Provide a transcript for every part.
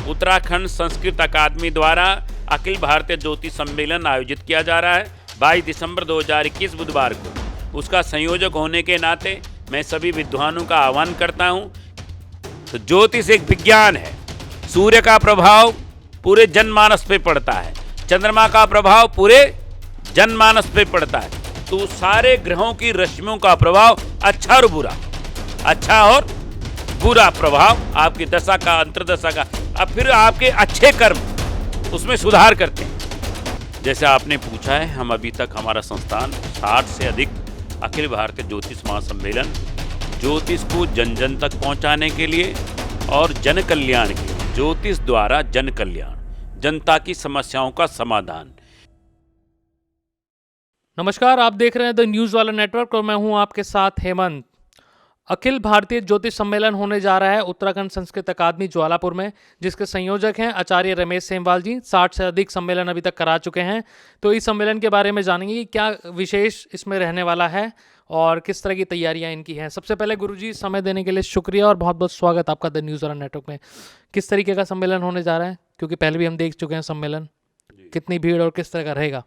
उत्तराखंड संस्कृत अकादमी द्वारा अखिल भारतीय ज्योतिष सम्मेलन आयोजित किया जा रहा है 22 दिसंबर 2021 बुधवार को। उसका संयोजक होने के नाते मैं सभी विद्वानों का आह्वान करता हूं। तो ज्योतिष एक विज्ञान है। सूर्य का प्रभाव पूरे जनमानस पे पड़ता है, चंद्रमा का प्रभाव पूरे जनमानस पे पड़ता है। तो सारे ग्रहों की रश्मियों का प्रभाव अच्छा और बुरा, अच्छा और बुरा प्रभाव आपकी दशा का, अंतर्दशा का, अब फिर आपके अच्छे कर्म उसमें सुधार करते हैं। जैसे आपने पूछा है, हम अभी तक हमारा संस्थान 60 से अधिक अखिल भारतीय ज्योतिष महासम्मेलन ज्योतिष को जन जन तक पहुंचाने के लिए और जन कल्याण के लिए, ज्योतिष द्वारा जन कल्याण, जनता की समस्याओं का समाधान। नमस्कार, आप देख रहे हैं द न्यूज़ वाला नेटवर्क और मैं हूं आपके साथ हेमंत। अखिल भारतीय ज्योतिष सम्मेलन होने जा रहा है उत्तराखंड संस्कृत अकादमी ज्वालापुर में, जिसके संयोजक हैं आचार्य रमेश सेमवाल जी। 60 से अधिक सम्मेलन अभी तक करा चुके हैं। तो इस सम्मेलन के बारे में जानेंगे कि क्या विशेष इसमें रहने वाला है और किस तरह की तैयारियां इनकी हैं। सबसे पहले गुरुजी, समय देने के लिए शुक्रिया और बहुत बहुत स्वागत आपका द न्यूज़ वाला नेटवर्क में। किस तरीके का सम्मेलन होने जा रहा है, क्योंकि पहले भी हम देख चुके हैं सम्मेलन, कितनी भीड़ और किस तरह का रहेगा?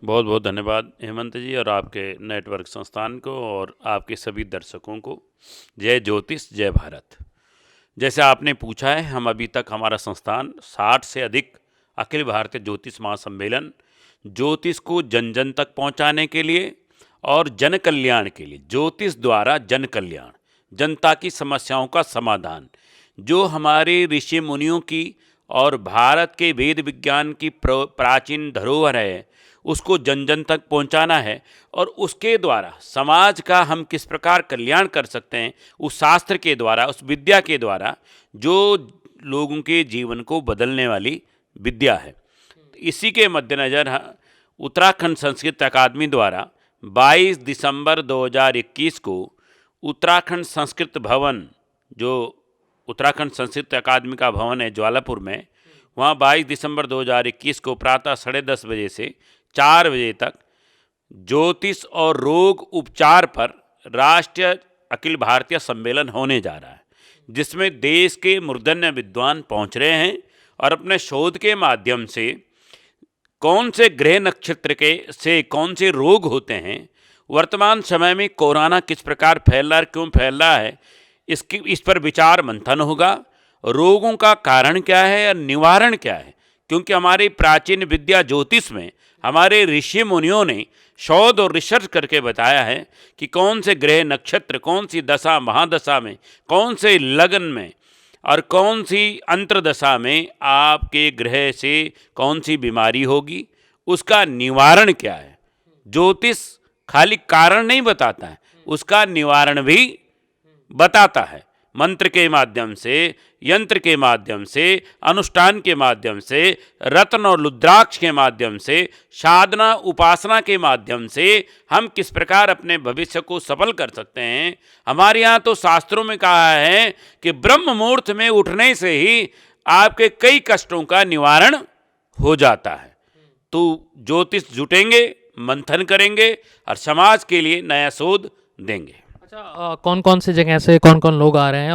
बहुत बहुत धन्यवाद हेमंत जी और आपके नेटवर्क संस्थान को और आपके सभी दर्शकों को। जय ज्योतिष, जय भारत। जैसे आपने पूछा है, हम अभी तक हमारा संस्थान 60 से अधिक अखिल भारतीय ज्योतिष महासम्मेलन ज्योतिष को जन जन तक पहुंचाने के लिए और जन कल्याण के लिए, ज्योतिष द्वारा जन कल्याण, जनता की समस्याओं का समाधान, जो हमारे ऋषि मुनियों की और भारत के वेद विज्ञान की प्राचीन धरोहर है, उसको जन जन तक पहुंचाना है और उसके द्वारा समाज का हम किस प्रकार कल्याण कर सकते हैं, उस शास्त्र के द्वारा, उस विद्या के द्वारा, जो लोगों के जीवन को बदलने वाली विद्या है। इसी के मद्देनज़र उत्तराखंड संस्कृत अकादमी द्वारा 22 दिसंबर 2021 को उत्तराखंड संस्कृत भवन, जो उत्तराखंड संस्कृत अकादमी का भवन है ज्वालापुर में, वहाँ 22 दिसंबर 2021 को प्रातः 10:30 बजे से 4 बजे तक ज्योतिष और रोग उपचार पर राष्ट्रीय अखिल भारतीय सम्मेलन होने जा रहा है, जिसमें देश के मूर्धन्य विद्वान पहुंच रहे हैं और अपने शोध के माध्यम से कौन से ग्रह नक्षत्र के से कौन से रोग होते हैं, वर्तमान समय में कोरोना किस प्रकार फैल रहा है, क्यों फैल रहा है, इस पर विचार मंथन होगा। रोगों का कारण क्या है और निवारण क्या है, क्योंकि हमारी प्राचीन विद्या ज्योतिष में हमारे ऋषि मुनियों ने शोध और रिसर्च करके बताया है कि कौन से ग्रह नक्षत्र, कौन सी दशा महादशा में, कौन से लगन में और कौन सी अंतर्दशा में आपके ग्रह से कौन सी बीमारी होगी, उसका निवारण क्या है। ज्योतिष खाली कारण नहीं बताता है, उसका निवारण भी बताता है। मंत्र के माध्यम से, यंत्र के माध्यम से, अनुष्ठान के माध्यम से, रत्न और रुद्राक्ष के माध्यम से, साधना उपासना के माध्यम से हम किस प्रकार अपने भविष्य को सफल कर सकते हैं। हमारे यहाँ तो शास्त्रों में कहा है कि ब्रह्म मुहूर्त में उठने से ही आपके कई कष्टों का निवारण हो जाता है। तो ज्योतिष जुटेंगे, मंथन करेंगे और समाज के लिए नया शोध देंगे। अच्छा, कौन कौन से जगह से कौन कौन लोग आ रहे हैं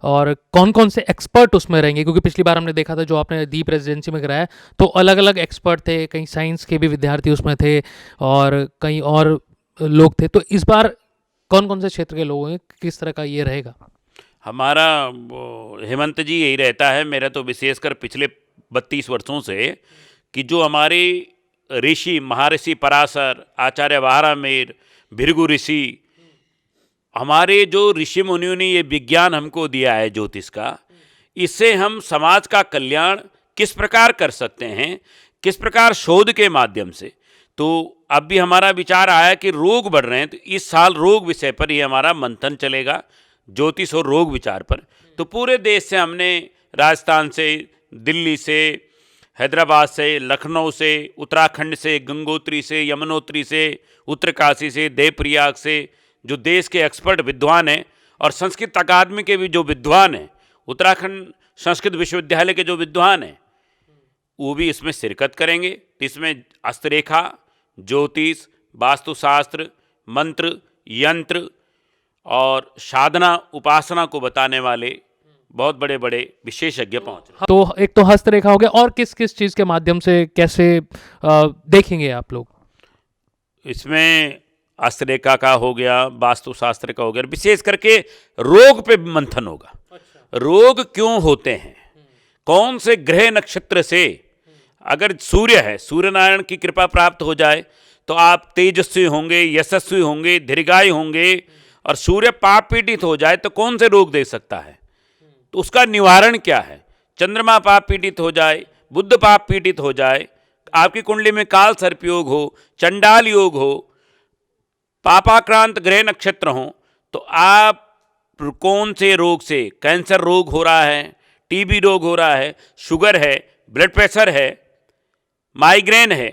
और कौन कौन से एक्सपर्ट उसमें रहेंगे? क्योंकि पिछली बार हमने देखा था, जो आपने दीप रेजिडेंसी में कराया, तो अलग अलग एक्सपर्ट थे, कई साइंस के भी विद्यार्थी उसमें थे और कई और लोग थे। तो इस बार कौन कौन से क्षेत्र के लोग हैं, किस तरह का ये रहेगा? हमारा हेमंत जी यही रहता है, मेरा तो विशेषकर पिछले 32 वर्षों से, कि जो हमारे ऋषि महर्षि पराशर, आचार्य वारामेर, भृगु ऋषि, हमारे जो ऋषि मुनियों ने ये विज्ञान हमको दिया है ज्योतिष का, इससे हम समाज का कल्याण किस प्रकार कर सकते हैं, किस प्रकार शोध के माध्यम से। तो अब भी हमारा विचार आया कि रोग बढ़ रहे हैं, तो इस साल रोग विषय पर ही हमारा मंथन चलेगा, ज्योतिष और रोग विचार पर। तो पूरे देश से हमने, राजस्थान से, दिल्ली से, हैदराबाद से, लखनऊ से, उत्तराखंड से, गंगोत्री से, यमुनोत्री से, उत्तरकाशी से, देवप्रयाग से, जो देश के एक्सपर्ट विद्वान हैं, और संस्कृत अकादमी के भी जो विद्वान हैं, उत्तराखंड संस्कृत विश्वविद्यालय के जो विद्वान हैं, वो भी इसमें शिरकत करेंगे। इसमें हस्तरेखा, ज्योतिष, वास्तुशास्त्र, मंत्र, यंत्र और साधना उपासना को बताने वाले बहुत बड़े बड़े विशेषज्ञ पहुंच रहे हैं। तो एक तो हस्तरेखा हो गया, और किस किस चीज़ के माध्यम से कैसे देखेंगे आप लोग? इसमें हस्तरेखा का हो गया, वास्तुशास्त्र का हो गया, विशेष करके रोग पे मंथन होगा। रोग क्यों होते हैं, कौन से ग्रह नक्षत्र से, अगर सूर्य है, सूर्य नारायण की कृपा प्राप्त हो जाए तो आप तेजस्वी होंगे, यशस्वी होंगे, दीर्घायु होंगे। और सूर्य पाप पीड़ित हो जाए तो कौन से रोग दे सकता है, तो उसका निवारण क्या है। चंद्रमा पाप पीड़ित हो जाए, बुध पाप पीड़ित हो जाए, आपकी कुंडली में काल सर्प योग हो, चंडाल योग हो, पापाक्रांत ग्रह नक्षत्र हो, तो आप कौन से रोग से, कैंसर रोग हो रहा है, टीबी रोग हो रहा है, शुगर है, ब्लड प्रेशर है, माइग्रेन है,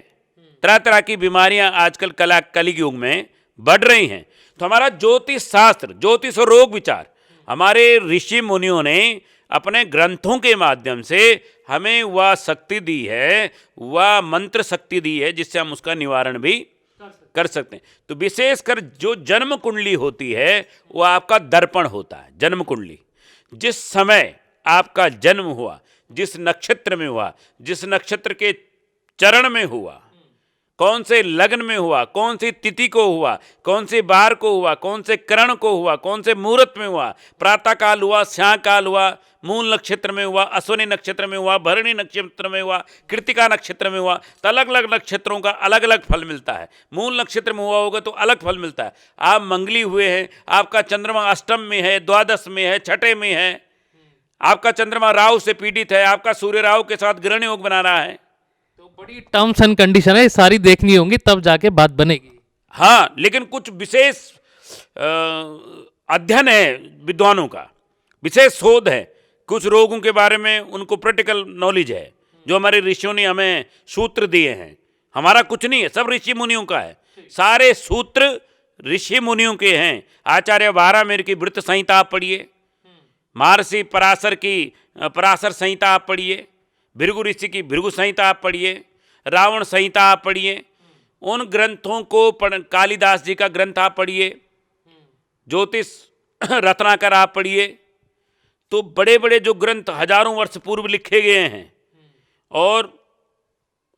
तरह तरह की बीमारियां आजकल कलिग युग में बढ़ रही हैं। तो हमारा ज्योतिष शास्त्र, ज्योतिष और रोग विचार, हमारे ऋषि मुनियों ने अपने ग्रंथों के माध्यम से हमें वह शक्ति दी है, वह मंत्र शक्ति दी है, जिससे हम उसका निवारण भी कर सकते हैं। तो विशेषकर जो जन्म कुंडली होती है वो आपका दर्पण होता है। जन्म कुंडली, जिस समय आपका जन्म हुआ, जिस नक्षत्र में हुआ, जिस नक्षत्र के चरण में हुआ, कौन से लग्न में हुआ, कौन सी तिथि को हुआ, कौन से बार को हुआ, कौन से करण को हुआ, कौन से मुहूर्त में हुआ, प्रातः काल हुआ, सायंकाल हुआ, मूल नक्षत्र में हुआ, अश्विनी नक्षत्र में हुआ, भरणी नक्षत्र में हुआ, कृतिका नक्षत्र में हुआ, तो अलग अलग नक्षत्रों का अलग अलग फल मिलता है। मूल नक्षत्र में हुआ होगा तो अलग फल मिलता है। आप मंगली हुए हैं, आपका चंद्रमा अष्टम में है, द्वादश में है, छठे में है, आपका चंद्रमा राहु से पीड़ित है, आपका सूर्य राहु के साथ ग्रहण योग बना रहा है, तो बड़ी टर्म्स एंड कंडीशन है, सारी देखनी होंगी तब जाके बात बनेगी। हाँ, लेकिन कुछ विशेष अध्ययन है विद्वानों का, विशेष शोध है, कुछ रोगों के बारे में उनको प्रैक्टिकल नॉलेज है, जो हमारे ऋषियों ने हमें सूत्र दिए हैं। हमारा कुछ नहीं है, सब ऋषि मुनियों का है। सारे सूत्र ऋषि मुनियों के हैं। आचार्य वारामेर की वृत्त संहिता आप पढ़िए, महर्षि पराशर की पराशर संहिता आप पढ़िए, भृगु ऋषि की भृगु संहिता आप पढ़िए, रावण संहिता आप पढ़िए, उन ग्रंथों को कालिदास जी का ग्रंथ आप पढ़िए, ज्योतिष रत्नाकर आप पढ़िए। तो बड़े बड़े जो ग्रंथ हजारों वर्ष पूर्व लिखे गए हैं, और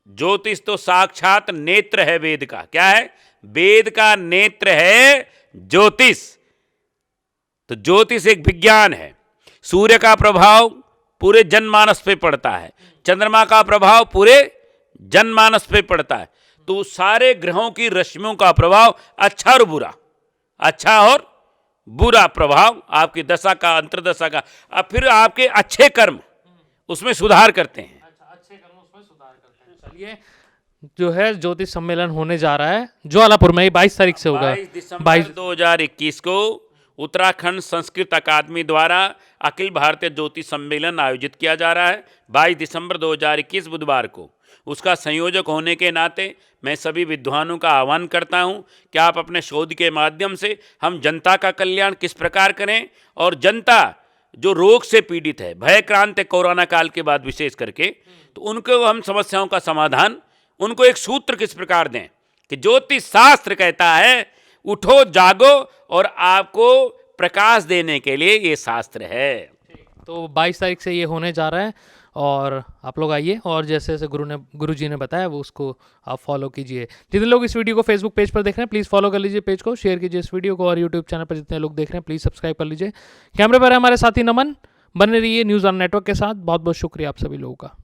ज्योतिष तो साक्षात नेत्र है वेद का। क्या है? वेद का नेत्र है ज्योतिष। तो ज्योतिष एक विज्ञान है। सूर्य का प्रभाव पूरे जनमानस पे पड़ता है, चंद्रमा का प्रभाव पूरे जनमानस पे पड़ता है। तो सारे ग्रहों की रश्मियों का प्रभाव, अच्छा और बुरा, अच्छा और बुरा प्रभाव आपकी दशा का, अंतर्दशा का, अब फिर आपके अच्छे कर्म उसमें सुधार करते हैं। अच्छे कर्म उसमें सुधार करते हैं। चलिए, जो है ज्योतिष सम्मेलन होने जा रहा है ज्वालापुर में, 22 तारीख से होगा। 22 दिसंबर 2021 को उत्तराखंड संस्कृत अकादमी द्वारा अखिल भारतीय ज्योतिष सम्मेलन आयोजित किया जा रहा है 22 दिसंबर 2021 बुधवार को। उसका संयोजक होने के नाते मैं सभी विद्वानों का आह्वान करता हूं कि आप अपने शोध के माध्यम से हम जनता का कल्याण किस प्रकार करें, और जनता जो रोग से पीड़ित है, भयक्रांत है कोरोना काल के बाद विशेष करके, तो उनको हम समस्याओं का समाधान, उनको एक सूत्र किस प्रकार दें कि ज्योतिष शास्त्र कहता है उठो जागो, और आपको प्रकाश देने के लिए ये शास्त्र है। तो 22 तारीख से ये होने जा रहा है, और आप लोग आइए, और जैसे जैसे गुरु जी ने बताया वो उसको आप फॉलो कीजिए। जितने लोग इस वीडियो को फेसबुक पेज पर देख रहे हैं प्लीज़ फॉलो कर लीजिए पेज को, शेयर कीजिए इस वीडियो को, और यूट्यूब चैनल पर जितने लोग देख रहे हैं प्लीज़ सब्सक्राइब कर लीजिए। कैमरे पर है हमारे साथी नमन, बने रहिए न्यूज़ ऑन नेटवर्क के साथ। बहुत बहुत शुक्रिया आप सभी लोगों का।